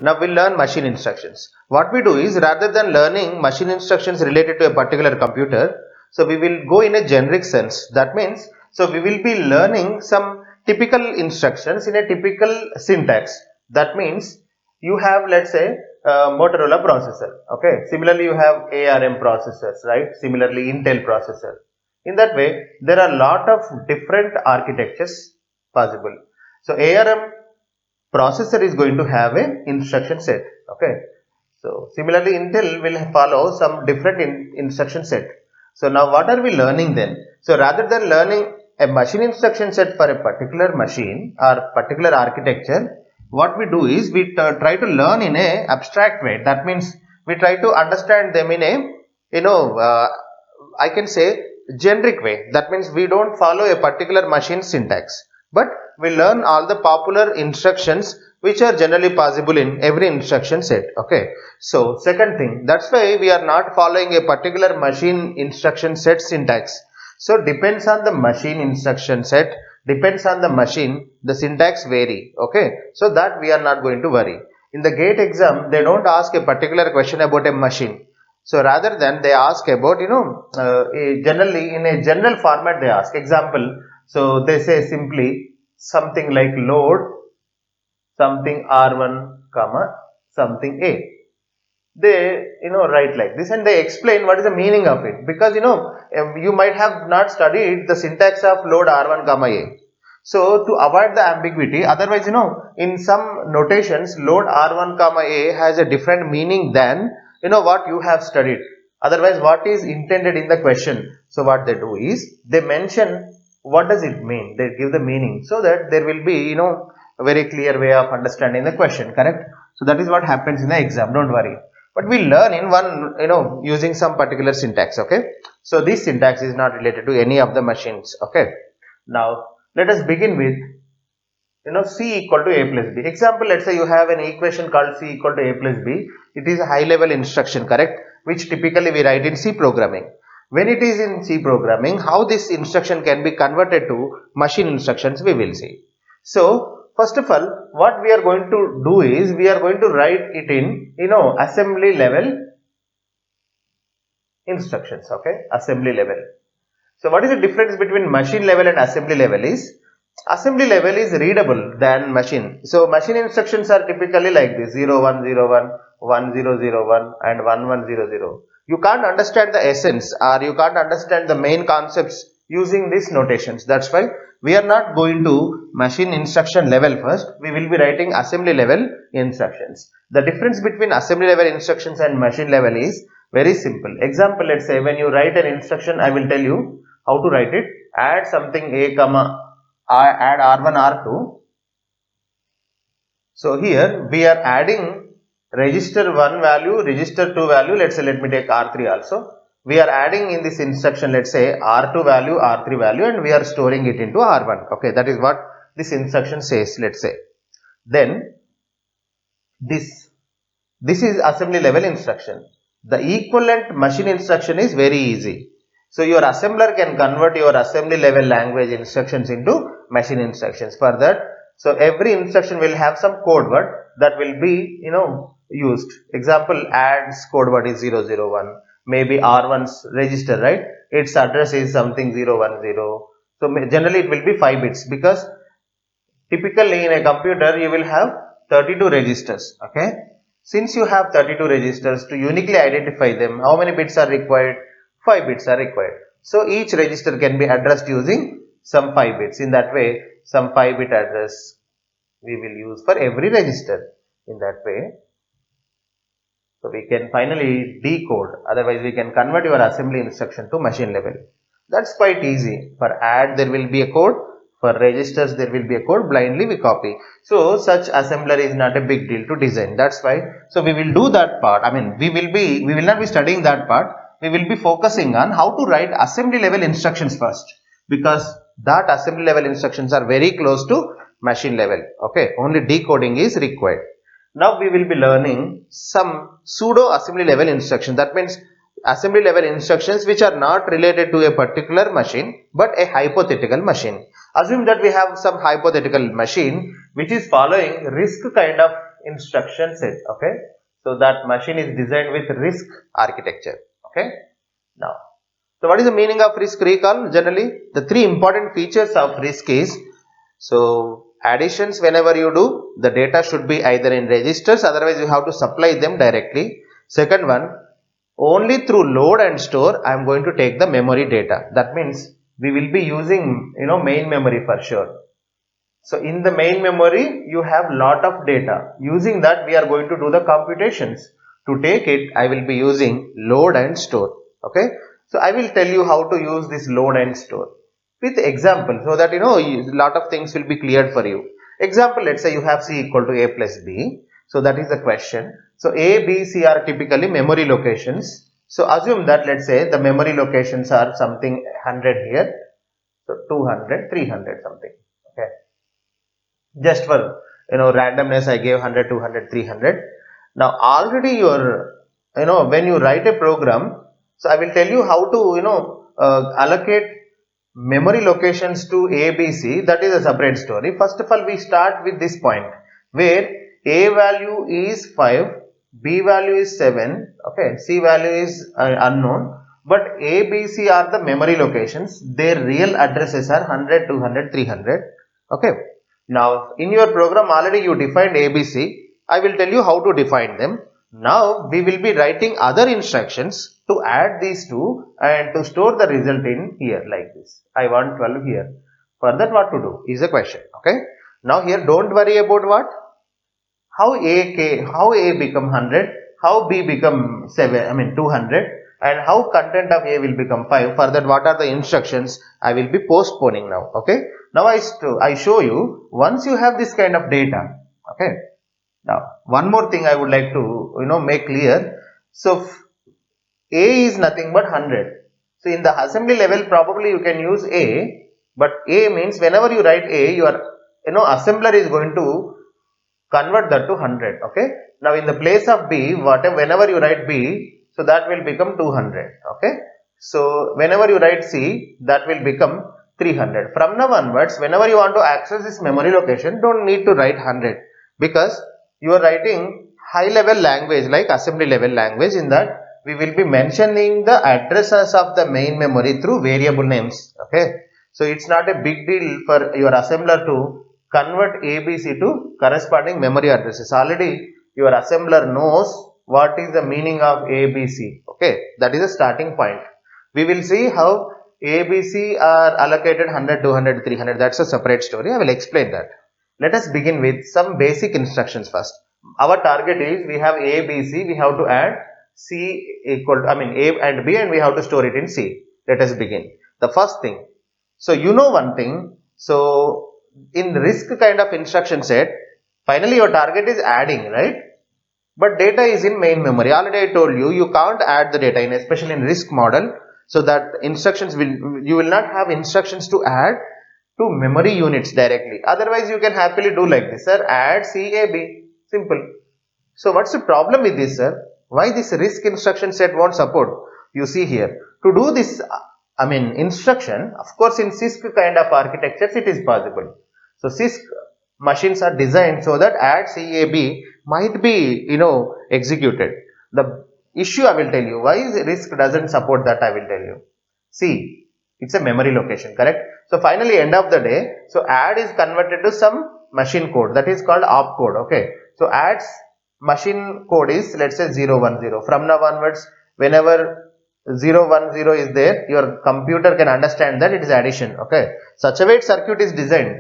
Now we'll learn machine instructions. What we do is, rather than learning machine instructions related to a particular computer, so we will go in a generic sense. That means, so we will be learning some typical instructions in a typical syntax. That means you have, let's say, Motorola processor. Okay. Similarly, you have ARM processors, right? Similarly, Intel processor. In that way, there are a lot of different architectures possible. So ARM processor is going to have a instruction set. Okay. So similarly, Intel will follow some different instruction set. So now what are we learning then? So rather than learning a machine instruction set for a particular machine or particular architecture, what we do is we try to learn in a abstract way. That means we try to understand them in a I can say generic way. That means we don't follow a particular machine syntax, but we learn all the popular instructions which are generally possible in every instruction set. Okay. So second thing, that's why we are not following a particular machine instruction set syntax. So depends on the machine instruction set, depends on the machine, the syntax vary. Okay. So that we are not going to worry. In the GATE exam, they don't ask a particular question about a machine. So rather than they ask about, generally in a general format they ask. Example, so they say simply something like load something R1 comma something A. They write like this and they explain what is the meaning of it, because you might have not studied the syntax of load R1 comma A. So to avoid the ambiguity, otherwise in some notations load R1 comma A has a different meaning than what you have studied, otherwise what is intended in the question. So what they do is they mention what does it mean, they give the meaning, so that there will be a very clear way of understanding the question, correct? So that is what happens in the exam, don't worry. But we learn in one using some particular syntax. Okay, so this syntax is not related to any of the machines. Okay, now let us begin with C equal to A plus B. Example, let's say you have an equation called C equal to A plus B. It is a high level instruction, correct, which typically we write in C programming. When it is in C programming, how this instruction can be converted to machine instructions, we will see. So first of all, what we are going to do is we are going to write it in assembly level instructions. Okay, assembly level. So what is the difference between machine level and assembly level is, assembly level is readable than machine. So machine instructions are typically like this: 0101, 1001 and 1100. You can't understand the essence, or you can't understand the main concepts using these notations. That's why we are not going to machine instruction level first. We will be writing assembly level instructions. The difference between assembly level instructions and machine level is very simple. Example, let's say when you write an instruction, I will tell you how to write it. Add something A comma add R1 R2. So here we are adding register 1 value, register 2 value. Let's say let me take R3 also. We are adding in this instruction, let's say R2 value, R3 value, and we are storing it into R1. Okay, that is what this instruction says, let's say. Then this is assembly level instruction. The equivalent machine instruction is very easy. So your assembler can convert your assembly level language instructions into machine instructions. For that, so every instruction will have some code word that will be used. Example, adds code word is 001. Maybe R1's register, right? Its address is something 010. So generally it will be 5 bits, because typically in a computer you will have 32 registers. Okay, since you have 32 registers, to uniquely identify them, how many bits are required? 5 bits are required. So each register can be addressed using some 5 bits. In that way, some 5 bit address we will use for every register. In that way, so we can finally decode, otherwise we can convert your assembly instruction to machine level. That's quite easy. For add there will be a code, for registers there will be a code, blindly we copy. So such assembler is not a big deal to design. That's why, so we will do that part. I mean, we will not be studying that part. We will be focusing on how to write assembly level instructions first, because that assembly level instructions are very close to machine level. Okay, only decoding is required. Now we will be learning some pseudo assembly level instructions. That means assembly level instructions which are not related to a particular machine but a hypothetical machine. Assume that we have some hypothetical machine which is following RISC kind of instruction set. Okay, so that machine is designed with RISC architecture. Okay, now, so what is the meaning of RISC recall? Generally, the three important features of RISC is, so additions whenever you do, the data should be either in registers, otherwise you have to supply them directly. Second one, only through load and store I am going to take the memory data. That means we will be using main memory for sure. So in the main memory you have lot of data. Using that we are going to do the computations. To take it I will be using load and store. Okay. So I will tell you how to use this load and store with example, so that lot of things will be cleared for you. Example, let's say you have C equal to A plus B. So that is the question. So A, B, C are typically memory locations. So assume that, let's say the memory locations are something 100 here. So 200, 300 something. Okay. Just for randomness I gave 100, 200, 300. Now already your when you write a program, so I will tell you how to allocate memory locations to A, B, C. That is a separate story. First of all, we start with this point where A value is 5, B value is 7, okay, C value is unknown, but A, B, C are the memory locations. Their real addresses are 100, 200, 300. Okay. Now in your program already you defined A, B, C. I will tell you how to define them. Now we will be writing other instructions to add these two and to store the result in here like this. I want 12 here. For that what to do is a question. Okay. Now here don't worry about what? How A become 100, how B become 200, and how content of A will become 5. For that what are the instructions I will be postponing now. Okay. Now I show you once you have this kind of data. Okay. Now one more thing I would like to make clear. So A is nothing but 100. So in the assembly level probably you can use A, but A means whenever you write A, your assembler is going to convert that to 100. Okay. Now in the place of B, whenever you write B, so that will become 200. Okay. So whenever you write C, that will become 300. From now onwards, whenever you want to access this memory location, don't need to write 100, because you are writing high level language like assembly level language. In that we will be mentioning the addresses of the main memory through variable names. Okay. So it's not a big deal for your assembler to convert ABC to corresponding memory addresses. Already your assembler knows what is the meaning of ABC. Okay. That is a starting point. We will see how ABC are allocated 100, 200, 300. That's a separate story. I will explain that. Let us begin with some basic instructions first. Our target is we have A, B, C. We have to add C equal to, A and B, and we have to store it in C. Let us begin. The first thing. So you know one thing. So in RISC kind of instruction set, finally your target is adding, right? But data is in main memory. Already I told you, you can't add the data in, especially in RISC model. So that you will not have instructions to add to memory units directly. Otherwise you can happily do like this, sir, add CAB, simple. So what's the problem with this, sir? Why this RISC instruction set won't support? You see here, to do this instruction, of course in CISC kind of architectures it is possible. So CISC machines are designed so that add CAB might be executed. The issue I will tell you, why RISC doesn't support that, I will tell you. See, it's a memory location, correct? So finally end of the day, so add is converted to some machine code, that is called opcode. Okay. So add's machine code is, let's say 010. From now onwards, whenever 010 is there, your computer can understand that it is addition. Okay. Such a way circuit is designed.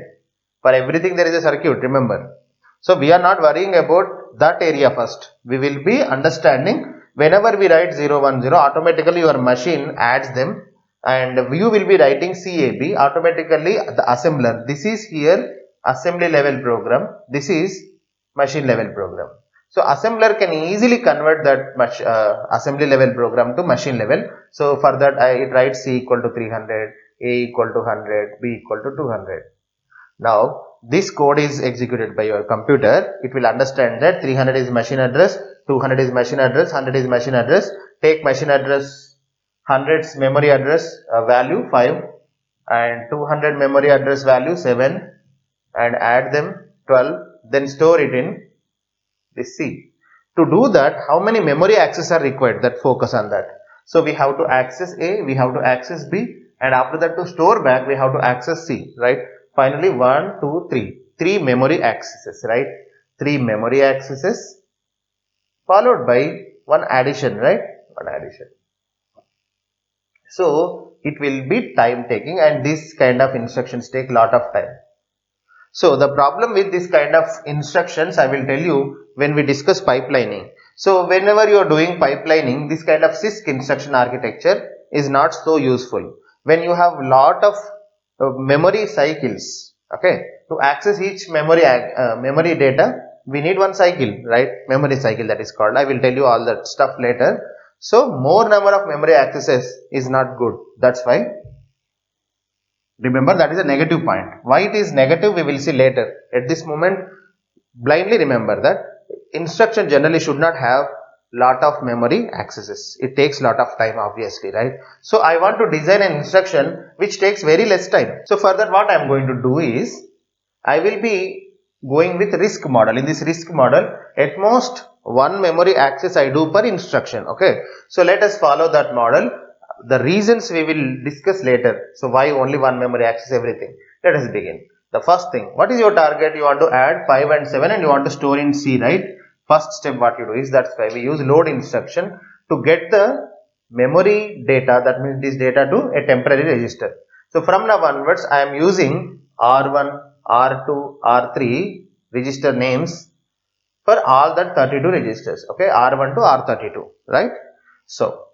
For everything there is a circuit, remember. So we are not worrying about that area first. We will be understanding whenever we write 010, automatically your machine adds them, and you will be writing CAB, automatically the assembler. This is here assembly level program. This is machine level program. So assembler can easily convert that assembly level program to machine level. So for that it writes C equal to 300, A equal to 100, B equal to 200. Now this code is executed by your computer. It will understand that 300 is machine address, 200 is machine address, 100 is machine address. Take machine address 100's memory address value 5 and 200 memory address value 7 and add them 12. Then store it in this C. To do that, how many memory access are required? That focus on that. So we have to access A, we have to access B, and after that to store back we have to access C, right? Finally 1, 2, 3. 3 memory accesses, right? 3 memory accesses followed by one addition, right? One addition. So it will be time taking, and this kind of instructions take lot of time. So the problem with this kind of instructions, I will tell you when we discuss pipelining. So whenever you are doing pipelining, this kind of CISC instruction architecture is not so useful. When you have lot of memory cycles, okay, to access each memory data, we need one cycle, right? Memory cycle, that is called. I will tell you all that stuff later. So more number of memory accesses is not good. That's why. Remember, that is a negative point. Why it is negative, we will see later. At this moment, blindly remember that instruction generally should not have lot of memory accesses. It takes lot of time, obviously, right? So I want to design an instruction which takes very less time. So for that, what I am going to do is, I will be going with RISC model. In this RISC model, at most one memory access I do per instruction. Okay. So let us follow that model. The reasons we will discuss later. So why only one memory access, everything. Let us begin. The first thing, what is your target? You want to add 5 and 7 and you want to store in C, right? First step what you do is, that's why we use load instruction to get the memory data, that means this data, to a temporary register. So from now onwards, I am using R1, R2, R3 register names for all that 32 registers. Okay, R1 to R32, right? So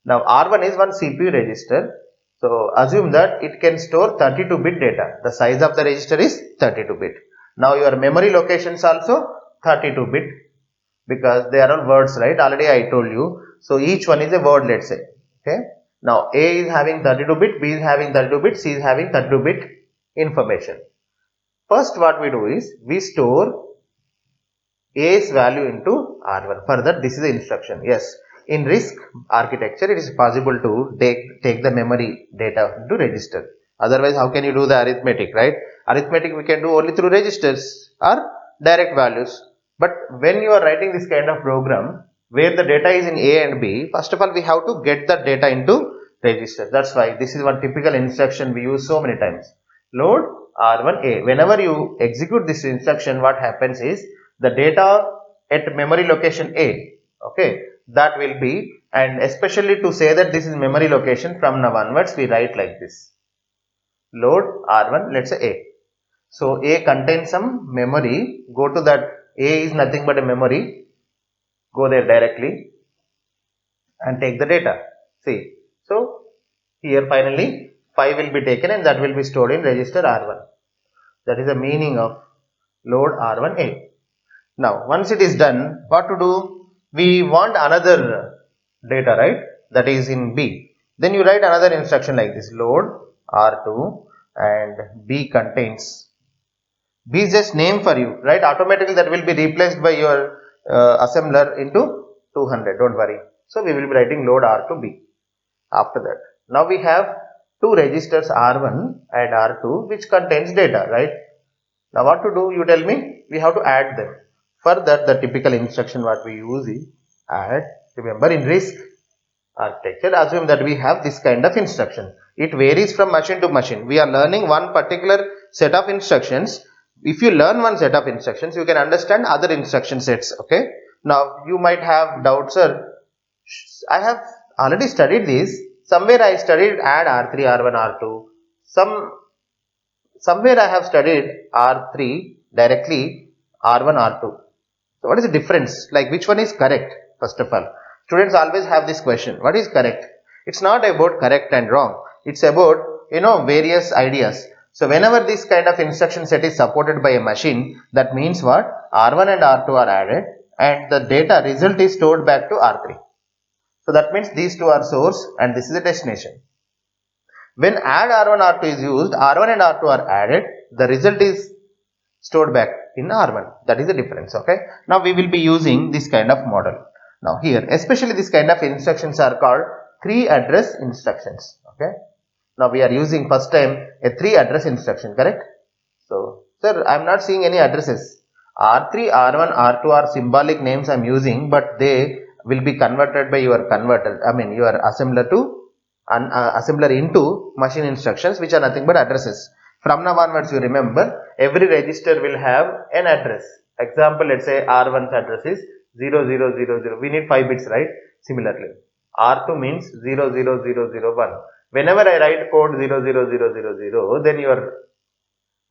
now R1 is one CPU register. So assume that it can store 32-bit data. The size of the register is 32-bit. Now your memory locations also 32-bit, because they are all words, right? Already I told you. So each one is a word, let's say. Okay. Now A is having 32-bit, B is having 32-bit, C is having 32-bit information. First what we do is, we store A's value into R1. Further, this is the instruction. Yes. In RISC architecture, it is possible to take the memory data into register. Otherwise, how can you do the arithmetic, right? Arithmetic we can do only through registers or direct values. But when you are writing this kind of program, where the data is in A and B, first of all, we have to get the data into register. That's why this is one typical instruction we use so many times. Load R1A. Whenever you execute this instruction, what happens is, the data at memory location A, okay, that will be, and especially to say that this is memory location, from now onwards we write like this. Load R1, let's say A. So A contains some memory, go to that. A is nothing but a memory, go there directly and take the data. See, so here finally 5 will be taken and that will be stored in register R1. That is the meaning of load R1A. Now once it is done, what to do? We want another data, right? That is in B. Then you write another instruction like this. Load R2 and B contains. B is just name for you, right? Automatically that will be replaced by your assembler into 200. Don't worry. So we will be writing load R2B. After that, now we have two registers R1 and R2 which contains data, right? Now what to do? You tell me. We have to add them. For that, the typical instruction what we use is add. Remember, in RISC architecture, assume that we have this kind of instruction. It varies from machine to machine. We are learning one particular set of instructions. If you learn one set of instructions, you can understand other instruction sets. Okay. Now you might have doubts, sir. I have already studied this. Somewhere I studied add R3, R1, R2. Somewhere I have studied R3 directly, R1, R2. So what is the difference? Like, which one is correct? First of all, students always have this question. What is correct? It's not about correct and wrong. It's about, various ideas. So whenever this kind of instruction set is supported by a machine, that means what? R1 and R2 are added and the data result is stored back to R3. So that means these two are source and this is the destination. When add R1, R2 is used, R1 and R2 are added, the result is stored back in R1. That is the difference. Okay. Now we will be using this kind of model. Now here, especially this kind of instructions are called 3 address instructions. Okay. Now we are using first time a 3 address instruction, correct? So, sir, I am not seeing any addresses. R3, R1, R2 are symbolic names I am using, but they will be converted by your converter, your assembler to assembler into machine instructions, which are nothing but addresses. From now onwards, you remember, every register will have an address. Example, let's say R1's address is 0000. We need 5 bits, right? Similarly, R2 means 00001. Whenever I write code 00000, then your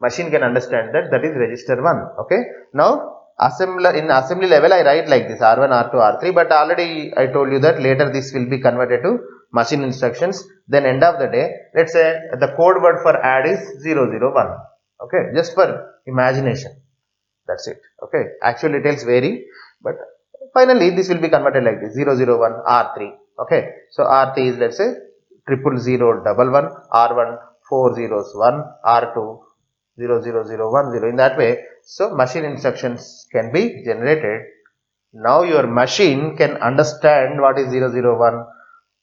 machine can understand that is register 1. Okay. Now, in assembly level, I write like this R1, R2, R3, but already I told you that later this will be converted to machine instructions. Then end of the day, let's say the code word for add is 001. Okay, just for imagination. That's it. Okay, actual details vary, but finally this will be converted like this 001 R3. Okay, so R3 is, let's say, 00011, R1 401, R2 00010. In that way, so machine instructions can be generated. Now your machine can understand what is 001,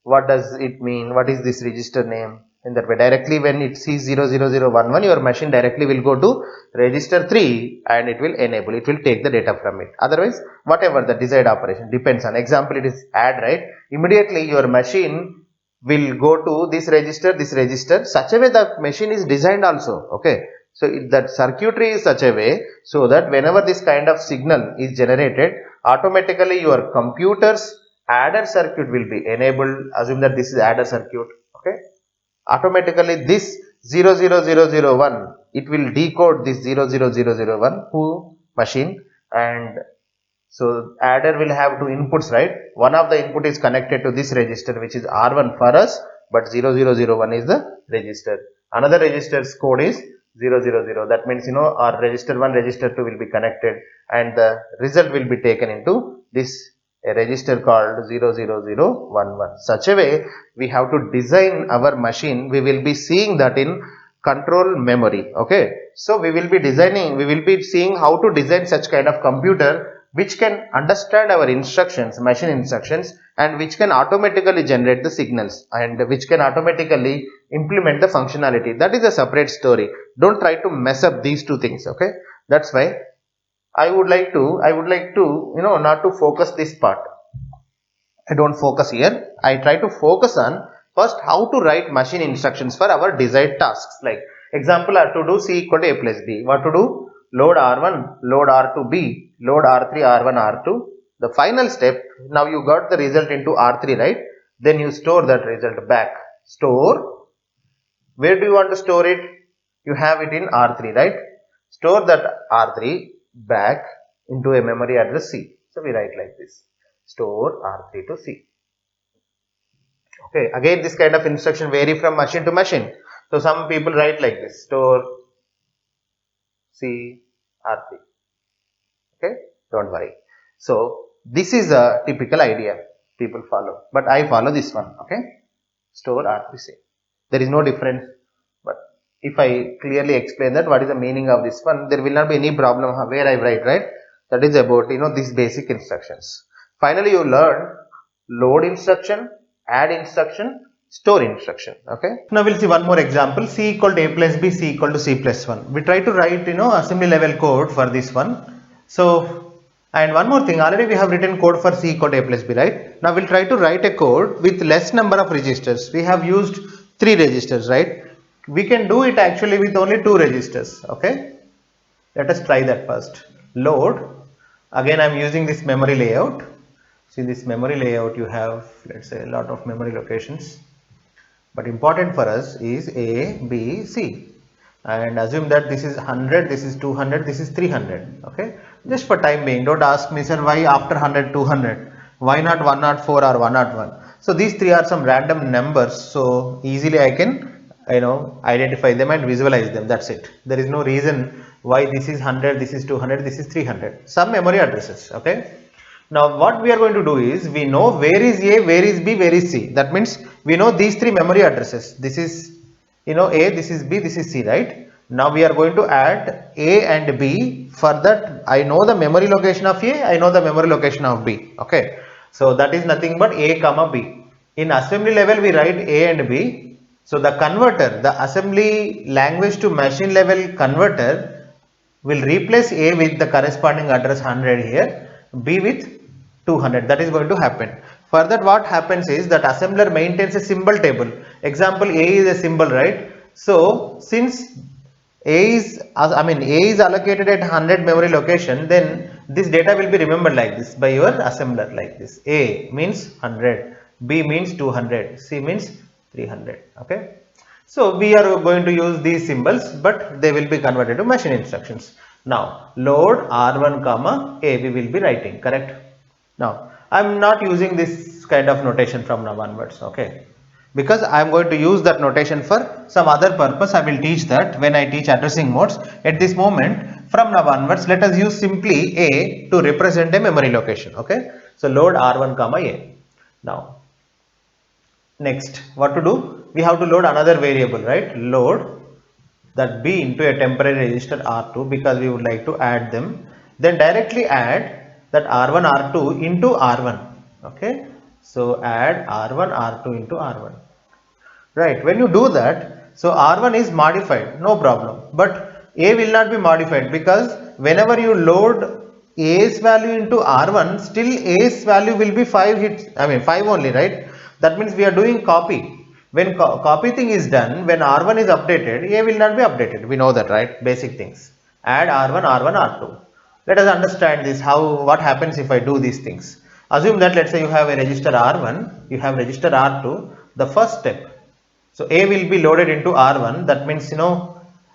what does it mean, what is this register name. In that way, directly when it sees 00011, your machine directly will go to register 3 and it will enable, it will take the data from it. Otherwise, whatever the desired operation depends on. Example, it is add, right? Immediately your machine will go to this register, such a way the machine is designed also. Okay. So that circuitry is such a way so that whenever this kind of signal is generated, automatically your computer's adder circuit will be enabled. Assume that this is adder circuit. Okay. Automatically this 00001, it will decode this 00001 to machine, and so adder will have two inputs, right? One of the input is connected to this register, which is R1 for us, but 0001 is the register. Another register's code is 000. That means, our register 1, register 2 will be connected, and the result will be taken into this register called 00011. Such a way, we have to design our machine. We will be seeing that in control memory. Okay, so we will be seeing how to design such kind of computer which can understand our instructions, machine instructions, and which can automatically generate the signals, and which can automatically implement the functionality. That is a separate story. Don't try to mess up these two things. Okay, that's why I would like to not to focus this part. I don't focus here. I try to focus on first how to write machine instructions for our desired tasks. Like example, to do C equal to A plus B. What to do? Load R1, load R2 B, load R3, R1, R2. The final step, now you got the result into R3, right? Then you store that result back. Store. Where do you want to store it? You have it in R3, right? Store that R3 back into a memory address C. So we write like this. Store R3 to C. Okay, again this kind of instruction vary from machine to machine. So some people write like this. Store C R3. Okay, don't worry. So this is a typical idea people follow, but I follow this one. Okay, store R3 C. There is no difference, but if I clearly explain that what is the meaning of this one, there will not be any problem where I write, right? That is about these basic instructions. Finally, you learn load instruction, add instruction, store instruction. Okay. Now we'll see one more example. C equal to A plus B, C equal to C plus 1. We try to write assembly level code for this one. So, and one more thing, already we have written code for C equal to A plus B, right? Now we'll try to write a code with less number of registers. We have used 3 registers, right? We can do it actually with only 2 registers. Okay. Let us try that first. Load. Again, I am using this memory layout. See, this memory layout, you have, let's say, a lot of memory locations. But important for us is A, B, C. And assume that this is 100, this is 200, this is 300. Okay. Just for time being, don't ask me, sir, why after 100, 200? Why not 104 or 101? So these 3 are some random numbers. So easily I can, identify them and visualize them. That's it. There is no reason why this is 100, this is 200, this is 300. Some memory addresses. Okay. Now what we are going to do is, we know where is A, where is B, where is C. That means we know these 3 memory addresses. This is A, this is B, this is C, right? Now we are going to add A and B. For that, I know the memory location of A, I know the memory location of B. Okay. So that is nothing but A comma B. In assembly level, we write A and B. So the converter, the assembly language to machine level converter We'll replace A with the corresponding address 100 here, B with 200. That is going to happen. Further, what happens is that assembler maintains a symbol table. Example, A is a symbol, right? So since A is allocated at 100 memory location, then this data will be remembered like this by your assembler, like this. A means 100, B means 200, C means 300. Okay. So we are going to use these symbols, but they will be converted to machine instructions. Now load R1 comma A we will be writing, correct? Now I am not using this kind of notation from now onwards, okay? Because I am going to use that notation for some other purpose. I will teach that when I teach addressing modes. At this moment, from now onwards, let us use simply A to represent a memory location, okay? So load R1 comma A. Now next, what to do? We have to load another variable, right? Load that B into a temporary register R2 because we would like to add them. Then directly add that R1 R2 into R1, okay? So add R1 R2 into R1. Right, when you do that, so R1 is modified, no problem, but A will not be modified because whenever you load A's value into R1, still A's value will be 5 only, right? That means we are doing copy. When copy thing is done, when R1 is updated, A will not be updated. We know that, right? Basic things. Add R1, R1, R2. Let us understand this, what happens if I do these things. Assume that let's say you have a register R1, you have register R2, the first step. So A will be loaded into R1, that means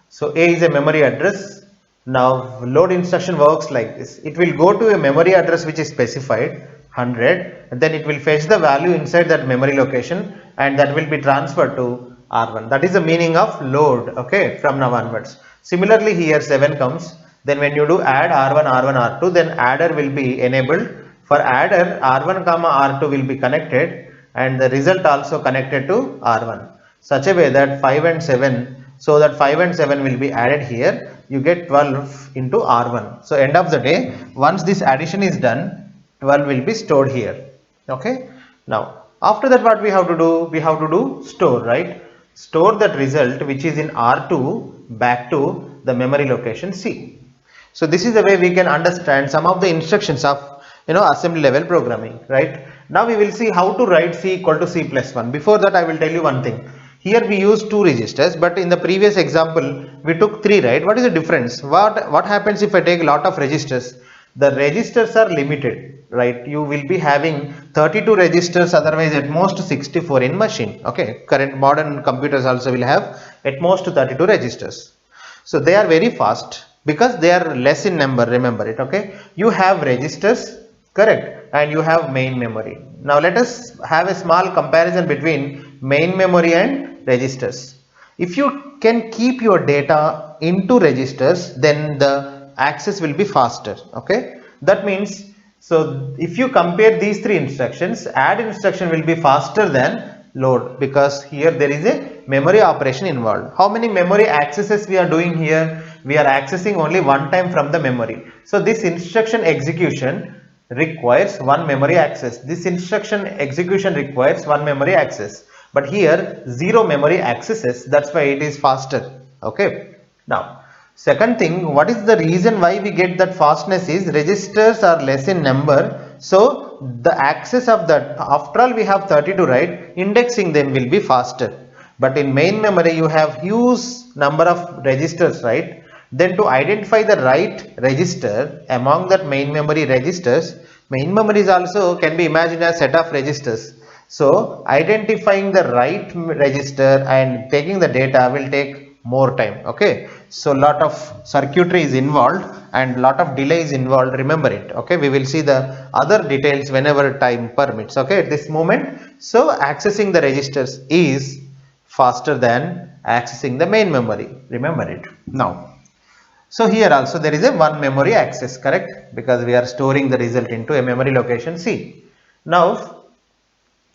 so A is a memory address. Now load instruction works like this. It will go to a memory address which is specified 100, and then it will fetch the value inside that memory location and that will be transferred to R1. That is the meaning of load, okay, from now onwards. Similarly here 7 comes, then when you do add R1, R1, R2, then adder will be enabled. For adder R1 comma R2 will be connected and the result also connected to R1. Such a way that 5 and 7, so that 5 and 7 will be added here, you get 12 into R1. So end of the day, once this addition is done, 12 will be stored here, okay? Now after that what we have to do? We have to do store, right? Store that result which is in R2 back to the memory location C. So this is the way we can understand some of the instructions of assembly level programming, right? Now we will see how to write C equal to C plus 1. Before that I will tell you one thing. Here we use 2 registers, but in the previous example we took 3, right? What is the difference? What happens if I take a lot of registers? The registers are limited, right? You will be having 32 registers, otherwise at most 64 in machine, okay? Current modern computers also will have at most 32 registers. So they are very fast because they are less in number, remember it, okay? You have registers, correct, and you have main memory. Now let us have a small comparison between main memory and registers. If you can keep your data into registers, then the access will be faster, okay? That means, so if you compare these 3 instructions, add instruction will be faster than load because here there is a memory operation involved. How many memory accesses we are doing here? We are accessing only one time from the memory. So this instruction execution requires one memory access. This instruction execution requires one memory access. But here 0 memory accesses, that's why it is faster, okay? Now second thing, what is the reason why we get that fastness is registers are less in number, so the access of that, after all we have 32, right? Indexing them will be faster. But in main memory you have huge number of registers, right? Then to identify the right register among that main memory registers, main memories also can be imagined as set of registers. So identifying the right register and taking the data will take more time, okay? So lot of circuitry is involved and lot of delay is involved, remember it, okay? We will see the other details whenever time permits, okay, at this moment. So accessing the registers is faster than accessing the main memory, remember it. Now so here also there is a one memory access, correct, because we are storing the result into a memory location C. Now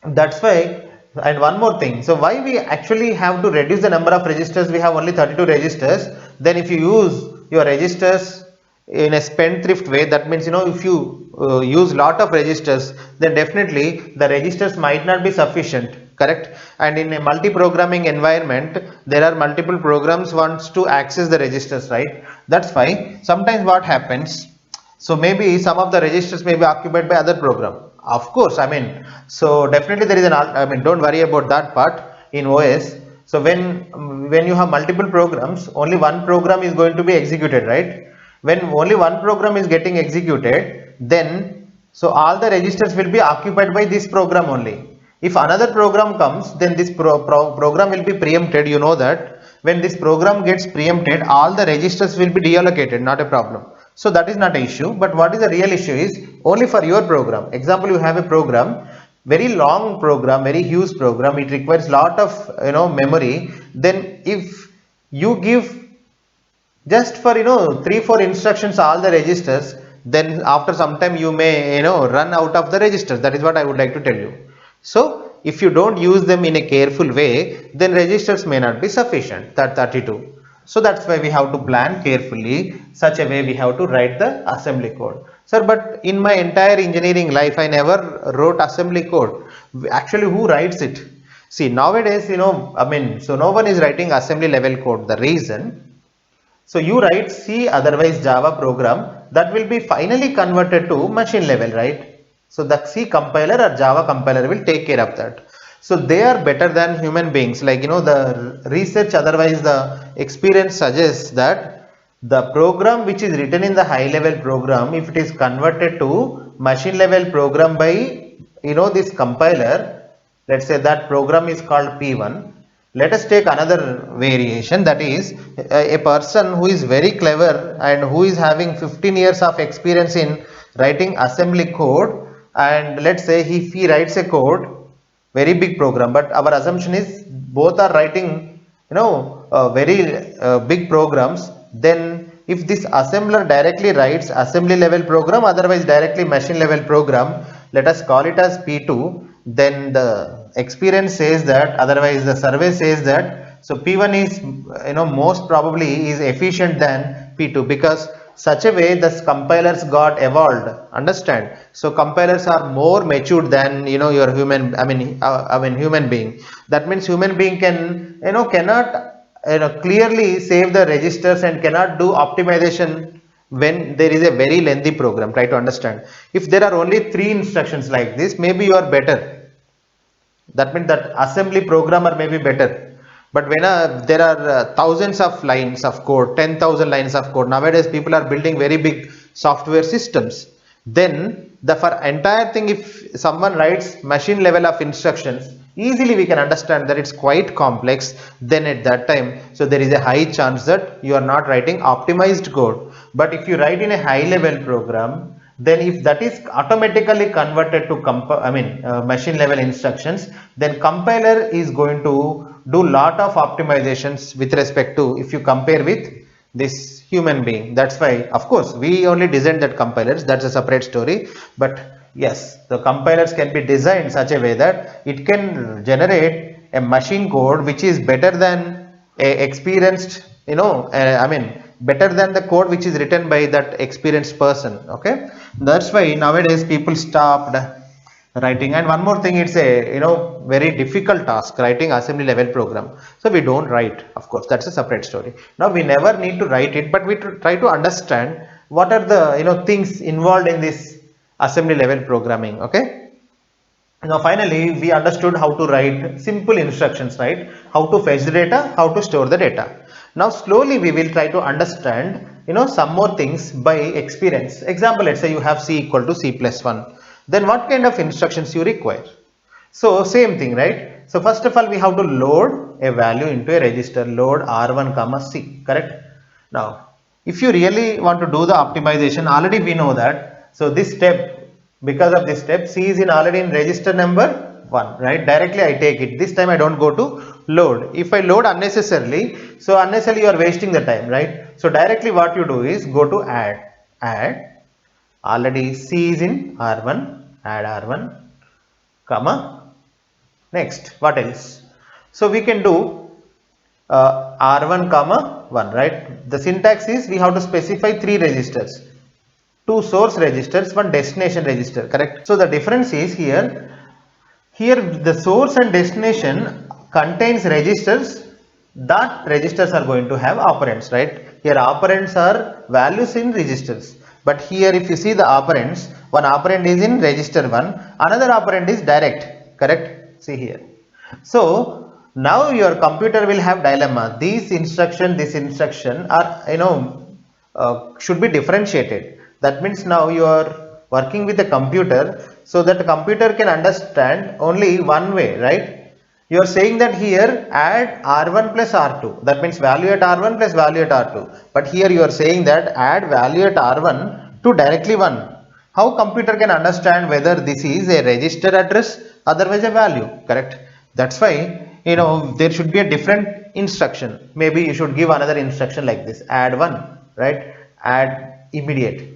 that's why, and one more thing, so why we actually have to reduce the number of registers? We have only 32 registers. Then if you use your registers in a spendthrift way, that means if you use lot of registers, then definitely the registers might not be sufficient correct? And in a multi-programming environment, there are multiple programs wants to access the registers, right? That's why sometimes what happens, so maybe some of the registers may be occupied by other program. Of course, I mean, so definitely there is don't worry about that part in OS. So when you have multiple programs, only one program is going to be executed, right? When only one program is getting executed, then so all the registers will be occupied by this program only. If another program comes, then this program will be preempted. You know that when this program gets preempted, all the registers will be deallocated, not a problem. So that is not an issue. But what is the real issue is only for your program. Example, you have a program, very long program, very huge program. It requires lot of memory. Then if you give just for 3-4 instructions all the registers, then after some time you may run out of the registers. That is what I would like to tell you. So if you don't use them in a careful way, then registers may not be sufficient, that 32. So that's why we have to plan carefully, such a way we have to write the assembly code. Sir, but in my entire engineering life I never wrote assembly code. Actually, who writes it? See, nowadays so no one is writing assembly level code. The reason, so you write C otherwise Java program that will be finally converted to machine level, right? So the C compiler or Java compiler will take care of that. So they are better than human beings. Like the research, otherwise the experience suggests that the program which is written in the high level program, if it is converted to machine level program by this compiler, let's say that program is called P1. Let us take another variation, that is a person who is very clever and who is having 15 years of experience in writing assembly code, and let's say if he writes a code, very big program, but our assumption is both are writing very big programs. Then if this assembler directly writes assembly level program, otherwise directly machine level program, let us call it as P2, then the experience says that, otherwise the survey says that, so P1 is most probably is efficient than P2, because such a way the compilers got evolved, understand? So compilers are more matured than your human, human being. That means human being can cannot clearly save the registers and cannot do optimization when there is a very lengthy program. Try to understand. If there are only 3 instructions like this, maybe you are better. That means that assembly programmer may be better. But when there are thousands of lines of code, 10,000 lines of code, nowadays people are building very big software systems. Then for entire thing, if someone writes machine level of instructions, easily we can understand that it's quite complex. Then at that time, so there is a high chance that you are not writing optimized code. But if you write in a high level program, then if that is automatically converted to machine level instructions, then compiler is going to do lot of optimizations with respect to, if you compare with this human being. That's why, of course, we only designed that compilers, that's a separate story. But yes, the compilers can be designed such a way that it can generate a machine code which is better than a experienced better than the code which is written by that experienced person. Okay, that's why nowadays people stopped writing. And one more thing, it's a very difficult task, writing assembly level program. So we don't write, of course, that's a separate story. Now we never need to write it, but we try to understand what are the things involved in this assembly level programming. Okay, now finally we understood how to write simple instructions, right? How to fetch the data, how to store the data. Now slowly we will try to understand some more things by experience. Example, let's say you have C equal to C+1. Then what kind of instructions you require? So same thing, right? So first of all we have to load a value into a register, load R1 comma C, correct? Now if you really want to do the optimization, already we know that, so this step, because of this step, C is already in register number 1, right? Directly I take it. This time I don't go to load. If I load unnecessarily, so unnecessarily you are wasting the time, right? So directly what you do is go to add, already C is in R1, add R1, comma, next, what else? So we can do R1 comma 1, right? The syntax is we have to specify 3 registers, 2 source registers, 1 destination register, correct? So the difference is here, Here the source and destination contains registers. That registers are going to have operands, right? Here operands are values in registers. But here if you see the operands, one operand is in register 1, another operand is direct, correct? See here. So now your computer will have dilemma. This instruction are should be differentiated. That means now you are working with a computer, so that the computer can understand only one way, right? You are saying that here add R1 plus R2. That means value at R1 plus value at R2. But here you are saying that add value at R1 to directly 1. How computer can understand whether this is a register address, otherwise a value, correct? That's why there should be a different instruction. Maybe you should give another instruction like this, add 1, right? Add immediate.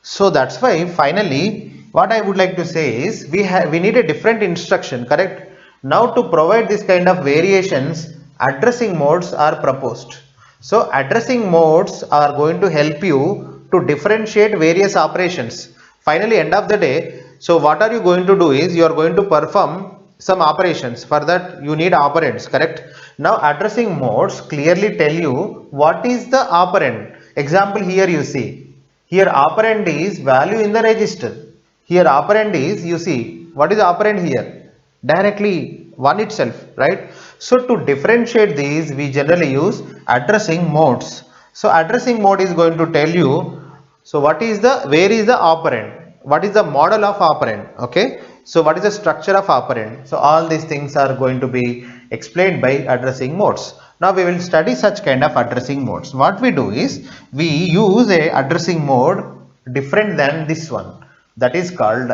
So that's why finally what I would like to say is we need a different instruction, correct? Now to provide this kind of variations, addressing modes are proposed. So addressing modes are going to help you to differentiate various operations. Finally, end of the day, so what are you going to do is you are going to perform some operations. For that you need operands, correct? Now addressing modes clearly tell you what is the operand. Example, here you see, here operand is value in the register. Here operand is, you see, what is operand here? Directly 1 itself, right? So to differentiate these, we generally use addressing modes. So addressing mode is going to tell you, so where is the operand? What is the model of operand? Okay. So what is the structure of operand? So all these things are going to be explained by addressing modes. Now we will study such kind of addressing modes. What we do is we use a addressing mode different than this one. That is called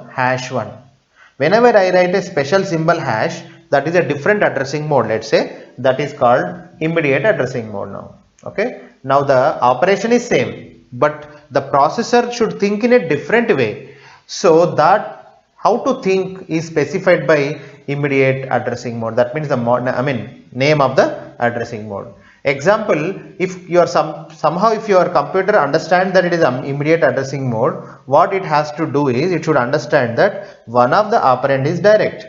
hash 1. Whenever I write a special symbol hash, that is a different addressing mode. Let's say that is called immediate addressing mode now. Okay. Now the operation is same, but the processor should think in a different way. So that how to think is specified by immediate addressing mode. That means the name of the addressing mode. Example, if you are somehow if your computer understands that it is immediate addressing mode, what it has to do is it should understand that one of the operand is direct.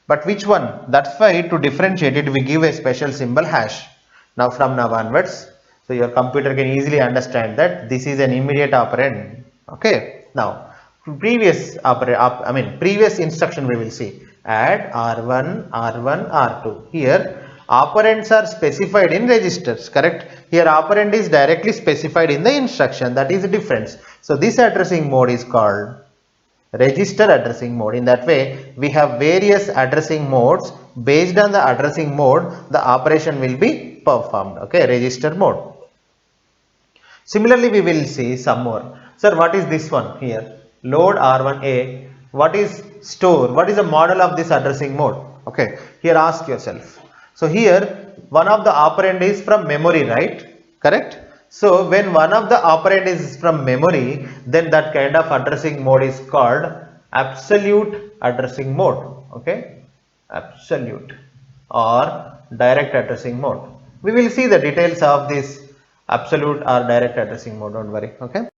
But which one? That's why to differentiate it, we give a special symbol hash. Now from now onwards, so your computer can easily understand that this is an immediate operand. Okay. Now previous previous instruction we will see, add R1, R1, R2. Here operands are specified in registers, correct? Here operand is directly specified in the instruction. That is the difference. So this addressing mode is called register addressing mode. In that way we have various addressing modes. Based on the addressing mode, the operation will be performed. Okay, register mode. Similarly, we will see some more. Sir, what is this one here? Load R1A. What is store? What is the model of this addressing mode? Okay, here ask yourself. So here one of the operand is from memory, right? Correct? So when one of the operand is from memory, then that kind of addressing mode is called absolute addressing mode. Okay, absolute or direct addressing mode. We will see the details of this absolute or direct addressing mode, don't worry. Okay.